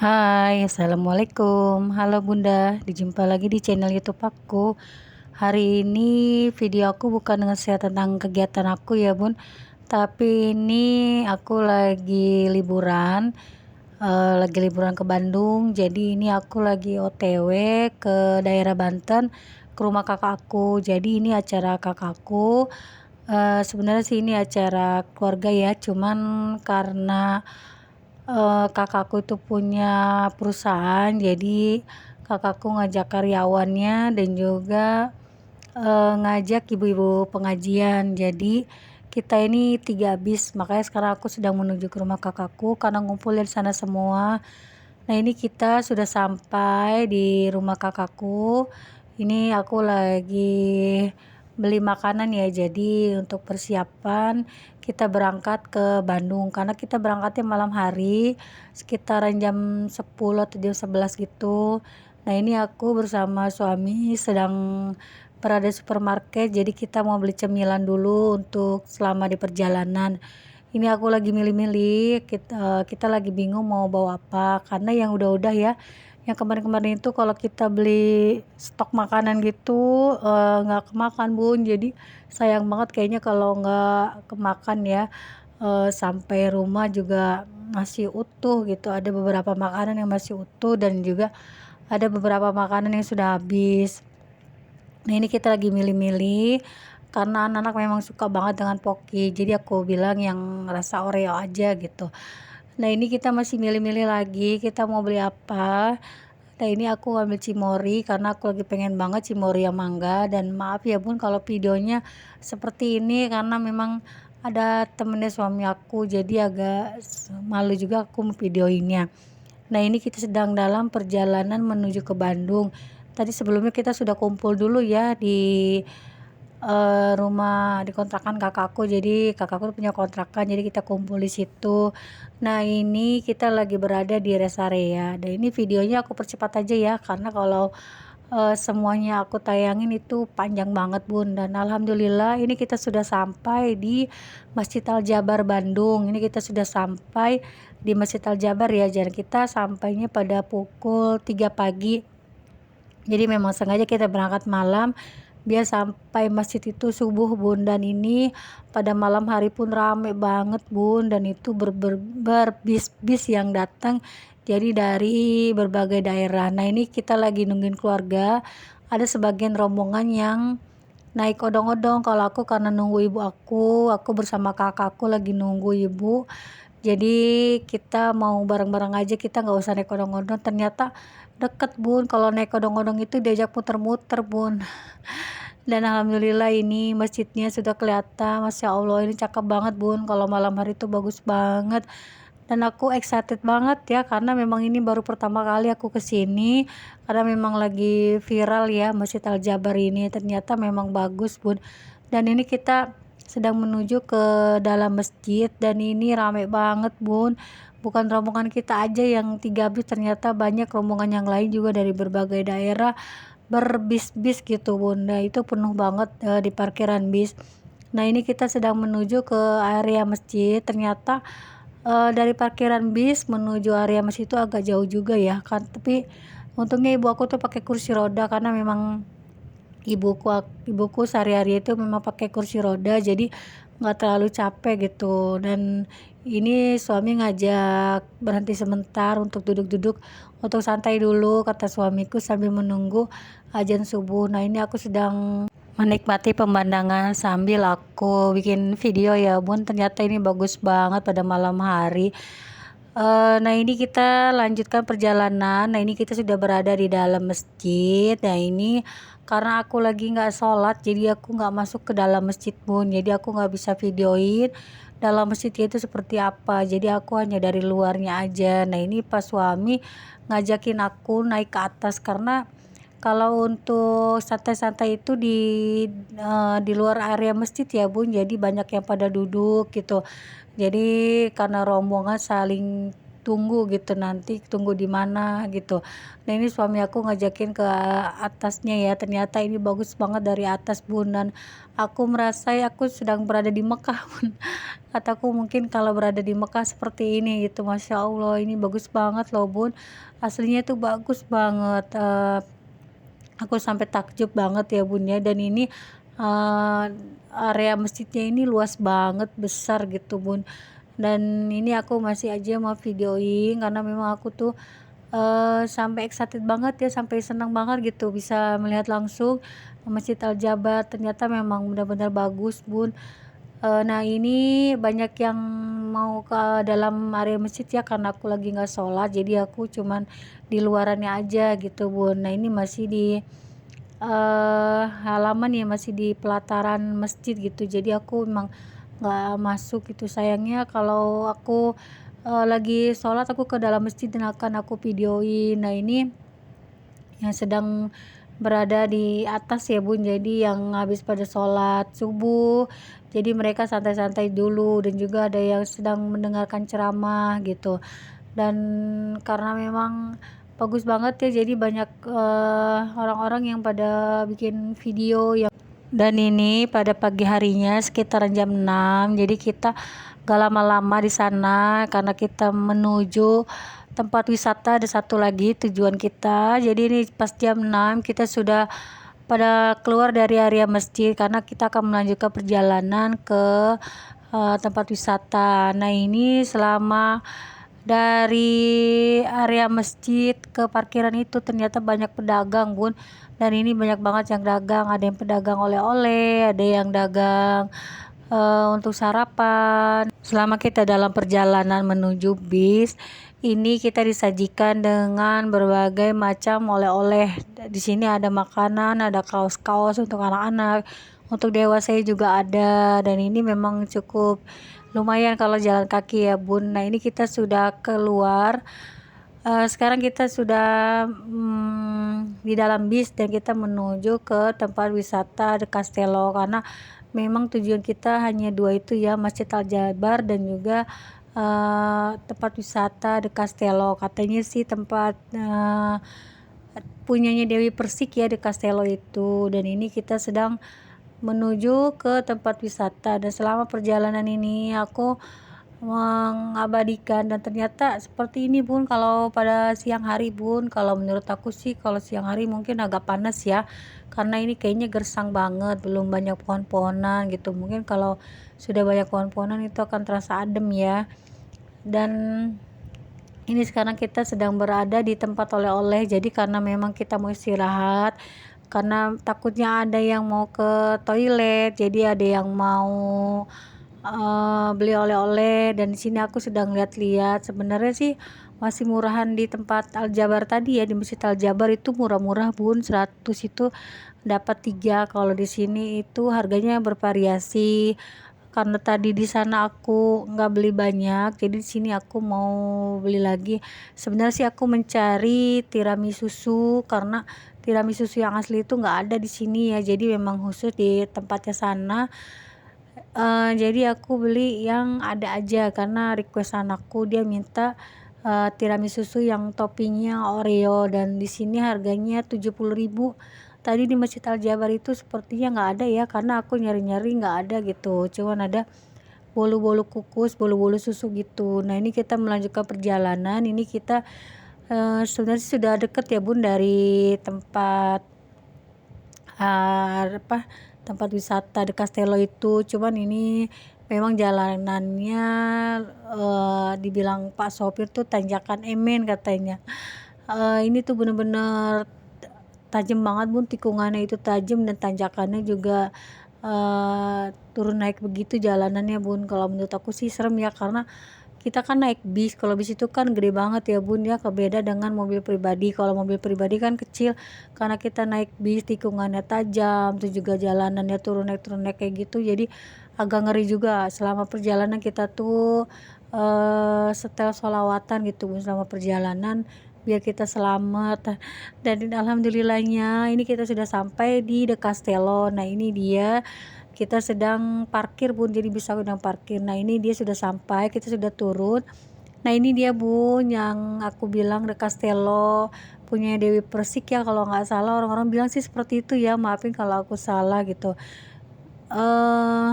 Hai, assalamualaikum. Halo Bunda, dijumpa lagi di channel YouTube aku. Hari ini video aku bukan nge-share tentang kegiatan aku ya Bun, tapi ini aku lagi liburan ke Bandung. Jadi ini aku lagi OTW ke daerah Banten, ke rumah kakak aku. Jadi ini acara kakakku. Sebenarnya sih ini acara keluarga ya, cuman karena kakakku itu punya perusahaan, jadi kakakku ngajak karyawannya dan juga ngajak ibu-ibu pengajian. Jadi kita ini 3 bis, makanya sekarang aku sedang menuju ke rumah kakakku karena ngumpul di sana semua. Nah, ini kita sudah sampai di rumah kakakku. Ini aku lagi beli makanan ya. Jadi untuk persiapan kita berangkat ke Bandung karena kita berangkatnya malam hari sekitaran jam 10 atau jam 11 gitu. Nah, ini aku bersama suami sedang berada di supermarket. Jadi kita mau beli cemilan dulu untuk selama di perjalanan. Ini aku lagi milih-milih, kita lagi bingung mau bawa apa, karena yang udah-udah ya, yang kemarin-kemarin itu kalau kita beli stok makanan gitu, nggak kemakan Bun, jadi sayang banget kayaknya kalau nggak kemakan ya, sampai rumah juga masih utuh gitu, ada beberapa makanan yang masih utuh dan juga ada beberapa makanan yang sudah habis. Nah, ini kita lagi milih-milih karena anak-anak memang suka banget dengan Pocky. Jadi aku bilang yang rasa Oreo aja gitu. Nah, ini kita masih milih-milih lagi, kita mau beli apa. Nah, ini aku ngambil cimori karena aku lagi pengen banget cimori yang mangga, dan maaf ya Bun kalau videonya seperti ini karena memang ada temennya suami aku, jadi agak malu juga aku videoinnya. Nah, ini kita sedang dalam perjalanan menuju ke Bandung. Tadi sebelumnya kita sudah kumpul dulu ya di rumah di kontrakan kakakku. Jadi kakakku punya kontrakan, jadi kita kumpul di situ. Nah, ini kita lagi berada di rest area. Dan ini videonya aku percepat aja ya karena kalau semuanya aku tayangin itu panjang banget Bun, dan alhamdulillah ini kita sudah sampai di Masjid Al Jabar Bandung. Ini kita sudah sampai di Masjid Al Jabar ya, jadi kita sampainya pada pukul 3 pagi. Jadi memang sengaja kita berangkat malam biar sampai masjid itu subuh Bun, dan ini pada malam hari pun rame banget Bun, dan itu berbis-bis yang datang jadi dari berbagai daerah. Nah, ini kita lagi nungguin keluarga, ada sebagian rombongan yang naik odong-odong. Kalau aku karena nunggu ibu aku bersama kakakku lagi nunggu ibu, jadi kita mau bareng-bareng aja, kita nggak usah naik odong-odong. Ternyata deket Bun, kalau naik odong-odong itu diajak muter-muter Bun. Dan alhamdulillah ini masjidnya sudah kelihatan, Masya Allah ini cakep banget Bun, kalau malam hari itu bagus banget. Dan aku excited banget ya karena memang ini baru pertama kali aku kesini, karena memang lagi viral ya Masjid Al Jabar ini, ternyata memang bagus Bun. Dan ini kita sedang menuju ke dalam masjid dan ini rame banget Bun. Bukan rombongan kita aja yang 3 bis, ternyata banyak rombongan yang lain juga dari berbagai daerah berbis-bis gitu Bun. Nah, itu penuh banget di parkiran bis. Nah, ini kita sedang menuju ke area masjid. Ternyata dari parkiran bis menuju area masjid itu agak jauh juga ya kan, tapi untungnya ibu aku tuh pakai kursi roda karena memang ibuku sehari-hari itu memang pakai kursi roda, jadi nggak terlalu capek gitu. Dan ini suami ngajak berhenti sebentar untuk duduk-duduk, untuk santai dulu kata suamiku sambil menunggu azan subuh. Nah, ini aku sedang menikmati pemandangan sambil aku bikin video ya Bun, ternyata ini bagus banget pada malam hari. Nah, ini kita lanjutkan perjalanan. Nah, ini kita sudah berada di dalam masjid. Nah, ini karena aku lagi nggak sholat, jadi aku nggak masuk ke dalam masjid Bun, jadi aku nggak bisa videoin dalam masjidnya itu seperti apa, jadi aku hanya dari luarnya aja. Nah, ini pas suami ngajakin aku naik ke atas karena kalau untuk santai-santai itu di luar area masjid ya Bun, jadi banyak yang pada duduk gitu. Jadi karena rombongan saling tunggu gitu, nanti tunggu di mana gitu. Nah ini suami aku ngajakin ke atasnya ya, ternyata ini bagus banget dari atas Bun, dan aku merasa ya aku sedang berada di Mekah Bun. Kataku mungkin kalau berada di Mekah seperti ini gitu, Masya Allah ini bagus banget loh Bun, aslinya tuh bagus banget. Aku sampai takjub banget ya Bun ya, dan ini eh, area masjidnya ini luas banget, besar gitu Bun. Dan ini aku masih aja mau videoin karena memang aku tuh sampai excited banget ya, sampai senang banget gitu bisa melihat langsung Masjid Al Jabar. Ternyata memang benar-benar bagus Bun. Nah ini banyak yang mau ke dalam area masjid ya, karena aku lagi nggak sholat jadi aku cuman di luarannya aja gitu Bun. Nah ini masih di halaman ya, masih di pelataran masjid gitu, jadi aku emang nggak masuk gitu. Sayangnya kalau aku lagi sholat aku ke dalam masjid dan akan aku videoin. Nah ini yang sedang berada di atas ya Bun, jadi yang habis pada sholat subuh jadi mereka santai-santai dulu, dan juga ada yang sedang mendengarkan ceramah gitu. Dan karena memang bagus banget ya, jadi banyak orang-orang yang pada bikin video yang, dan ini pada pagi harinya sekitaran jam 6. Jadi kita gak lama-lama di sana karena kita menuju tempat wisata, ada satu lagi tujuan kita. Jadi ini pas jam 6 kita sudah pada keluar dari area masjid karena kita akan melanjutkan perjalanan ke tempat wisata. Nah ini selama dari area masjid ke parkiran itu ternyata banyak pedagang Bun, dan ini banyak banget yang dagang. Ada yang pedagang oleh-oleh, ada yang dagang untuk sarapan. Selama kita dalam perjalanan menuju bis ini kita disajikan dengan berbagai macam oleh-oleh. Di sini ada makanan, ada kaos-kaos untuk anak-anak, untuk dewasa juga ada, dan ini memang cukup lumayan kalau jalan kaki ya Bun. Nah ini kita sudah keluar. Sekarang kita sudah di dalam bis dan kita menuju ke tempat wisata The Castello, karena memang tujuan kita hanya dua itu ya, Masjid Al Jabar dan juga tempat wisata The Castello. Katanya sih tempat punyanya Dewi Persik ya The Castello itu. Dan ini kita sedang menuju ke tempat wisata, dan selama perjalanan ini aku mengabadikan, dan ternyata seperti ini Bun kalau pada siang hari Bun. Kalau menurut aku sih kalau siang hari mungkin agak panas ya, karena ini kayaknya gersang banget, belum banyak pohon-pohonan gitu. Mungkin kalau sudah banyak pohon-pohonan itu akan terasa adem ya. Dan ini sekarang kita sedang berada di tempat oleh-oleh, jadi karena memang kita mau istirahat karena takutnya ada yang mau ke toilet, jadi ada yang mau beli oleh-oleh. Dan di sini aku sedang lihat-lihat, sebenarnya sih masih murahan di tempat Al Jabar tadi ya, di Masjid Al Jabar itu murah-murah Bun, 100 itu dapat 3. Kalau di sini itu harganya bervariasi. Karena tadi di sana aku nggak beli banyak, jadi di sini aku mau beli lagi. Sebenarnya sih aku mencari tiramisu, karena tiramisu yang asli itu nggak ada di sini ya, jadi memang khusus di tempatnya sana. Jadi aku beli yang ada aja karena request anakku, dia minta tiramisu yang toppingnya Oreo, dan di sini harganya 70.000. Tadi di Masjid Al Jabar itu sepertinya nggak ada ya, karena aku nyari-nyari nggak ada gitu, cuman ada bolu-bolu kukus, bolu-bolu susu gitu. Nah ini kita melanjutkan perjalanan. Ini kita sebenarnya sudah deket ya Bun dari tempat tempat wisata di Castello itu. Cuman ini memang jalanannya dibilang Pak sopir tuh tanjakan emen katanya. Ini tuh bener-bener tajam banget Bun, tikungannya itu tajam dan tanjakannya juga turun naik begitu jalanannya Bun. Kalau menurut aku sih serem ya, karena kita kan naik bis, kalau bis itu kan gede banget ya Bun ya, kebeda dengan mobil pribadi. Kalau mobil pribadi kan kecil, karena kita naik bis tikungannya tajam, terus juga jalanannya turun naik kayak gitu, jadi agak ngeri juga. Selama perjalanan kita tuh setel sholawatan gitu Bun selama perjalanan biar kita selamat. Dan alhamdulillahnya ini kita sudah sampai di The Castello. Nah ini dia, kita sedang parkir Bun, jadi bisa sedang parkir. Nah ini dia sudah sampai, kita sudah turun. Nah ini dia Bun yang aku bilang The Castello punya Dewi Persik ya kalau nggak salah, orang-orang bilang sih seperti itu ya, maafin kalau aku salah gitu. eh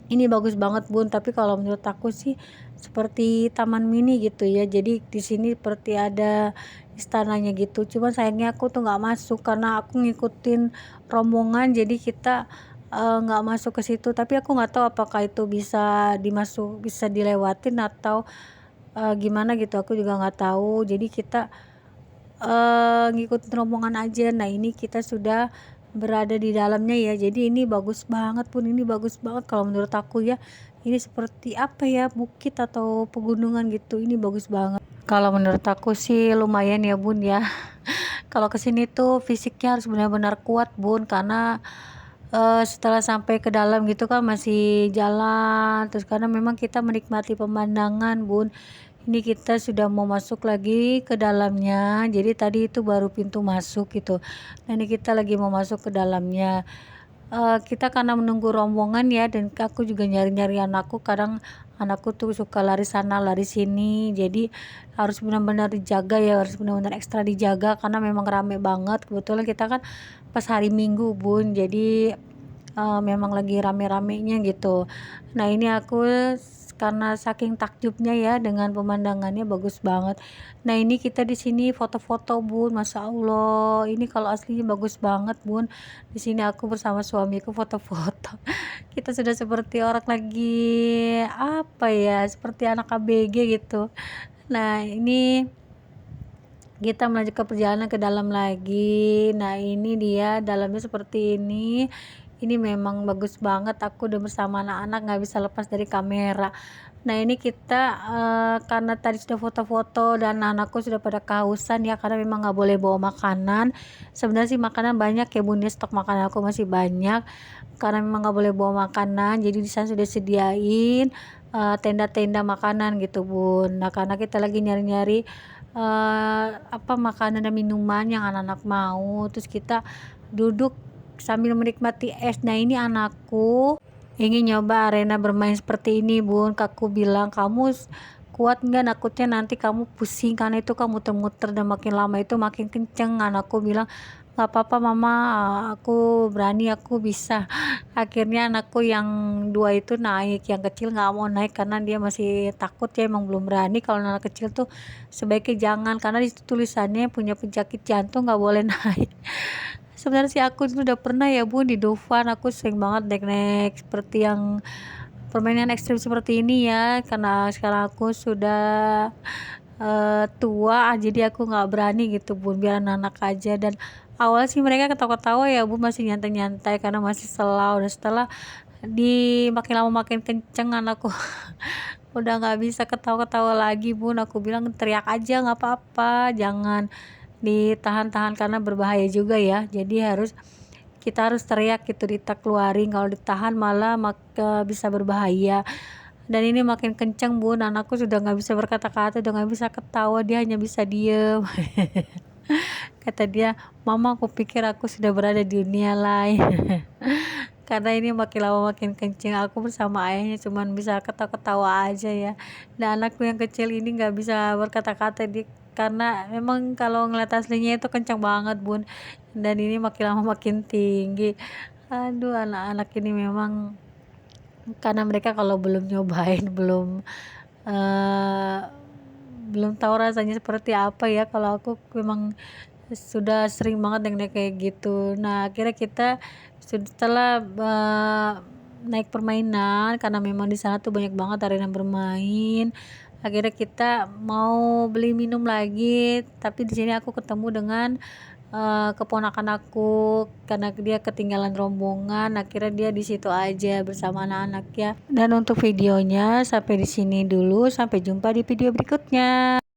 ini bagus banget Bun, tapi kalau menurut aku sih seperti taman mini gitu ya. Jadi di sini seperti ada istananya gitu. Cuman sayangnya aku tuh nggak masuk karena aku ngikutin rombongan. Jadi kita nggak masuk ke situ. Tapi aku nggak tahu apakah itu bisa dilewatin atau gimana gitu. Aku juga nggak tahu. Jadi kita ngikutin rombongan aja. Nah ini kita sudah berada di dalamnya ya, jadi ini bagus banget Pun, ini bagus banget kalau menurut aku ya. Ini seperti apa ya, bukit atau pegunungan gitu, ini bagus banget kalau menurut aku sih. Lumayan ya Bun ya. Kalau kesini tuh fisiknya harus benar-benar kuat Bun, karena setelah sampai ke dalam gitu kan masih jalan terus, karena memang kita menikmati pemandangan Bun. Ini kita sudah mau masuk lagi ke dalamnya, jadi tadi itu baru pintu masuk gitu. Nah ini kita lagi mau masuk ke dalamnya. Kita karena menunggu rombongan ya, dan aku juga nyari-nyari anakku. Kadang anakku tuh suka lari sana lari sini, jadi harus benar-benar dijaga ya, harus benar-benar ekstra dijaga karena memang rame banget. Kebetulan kita kan pas hari Minggu Bun, jadi memang lagi rame-ramenya gitu. Nah ini aku karena saking takjubnya ya dengan pemandangannya bagus banget. Nah ini kita di sini foto-foto Bun, masya Allah ini kalau aslinya bagus banget Bun. Di sini aku bersama suamiku foto-foto. Kita sudah seperti orang lagi apa ya, seperti anak ABG gitu. Nah ini kita melanjutkan perjalanan ke dalam lagi. Nah ini dia dalamnya seperti ini. Ini memang bagus banget, aku udah bersama anak-anak nggak bisa lepas dari kamera. Nah ini kita karena tadi sudah foto-foto dan anakku sudah pada kehausan ya, karena memang nggak boleh bawa makanan. Sebenarnya sih makanan banyak ya Bun, stok makanan aku masih banyak karena memang nggak boleh bawa makanan. Jadi di sana sudah sediain tenda-tenda makanan gitu Bun. Nah karena kita lagi nyari-nyari apa makanan dan minuman yang anak-anak mau, terus kita duduk sambil menikmati es. Nah ini anakku ingin nyoba arena bermain seperti ini Bun. Kakku bilang, kamu kuat nggak? Nakutnya nanti kamu pusing karena itu kamu muter-muter dan makin lama itu makin kenceng. Anakku bilang nggak apa-apa mama, aku berani, aku bisa. Akhirnya anakku yang dua itu naik, yang kecil nggak mau naik karena dia masih takut ya, emang belum berani. Kalau anak kecil tuh sebaiknya jangan, karena di situ tulisannya punya penyakit jantung nggak boleh naik. Sebenarnya sih aku udah pernah ya Bun di Dufan, aku sering banget naik-naik seperti yang permainan ekstrim seperti ini ya, karena sekarang aku sudah tua, jadi aku nggak berani gitu Bun, biar anak-anak aja. Dan awal sih mereka ketawa-ketawa ya Bun, masih nyantai-nyantai karena masih selau. Dan setelah makin lama makin kenceng anakku udah nggak bisa ketawa-ketawa lagi Bun. Aku bilang teriak aja nggak apa-apa, jangan ditahan-tahan karena berbahaya juga ya. Jadi kita harus teriak gitu, kita keluarin. Kalau ditahan malah bisa berbahaya. Dan ini makin kenceng Bun, anakku sudah nggak bisa berkata-kata, udah nggak bisa ketawa, dia hanya bisa diem. Kata dia, mama aku pikir aku sudah berada di dunia lain. Karena ini makin lama makin kenceng, aku bersama ayahnya cuman bisa ketawa-ketawa aja ya. Dan anakku yang kecil ini nggak bisa berkata-kata, karena memang kalau ngeliat aslinya itu kencang banget Bun. Dan ini makin lama makin tinggi. Aduh anak-anak ini memang, karena mereka kalau belum nyobain eh, belum tahu rasanya seperti apa ya. Kalau aku memang sudah sering banget yang kayak gitu. Nah akhirnya kita setelah naik permainan, karena memang di sana tuh banyak banget arena bermain, akhirnya kita mau beli minum lagi. Tapi di sini aku ketemu dengan keponakan aku karena dia ketinggalan rombongan. Akhirnya dia di situ aja bersama anak-anak ya. Dan untuk videonya sampai di sini dulu, sampai jumpa di video berikutnya.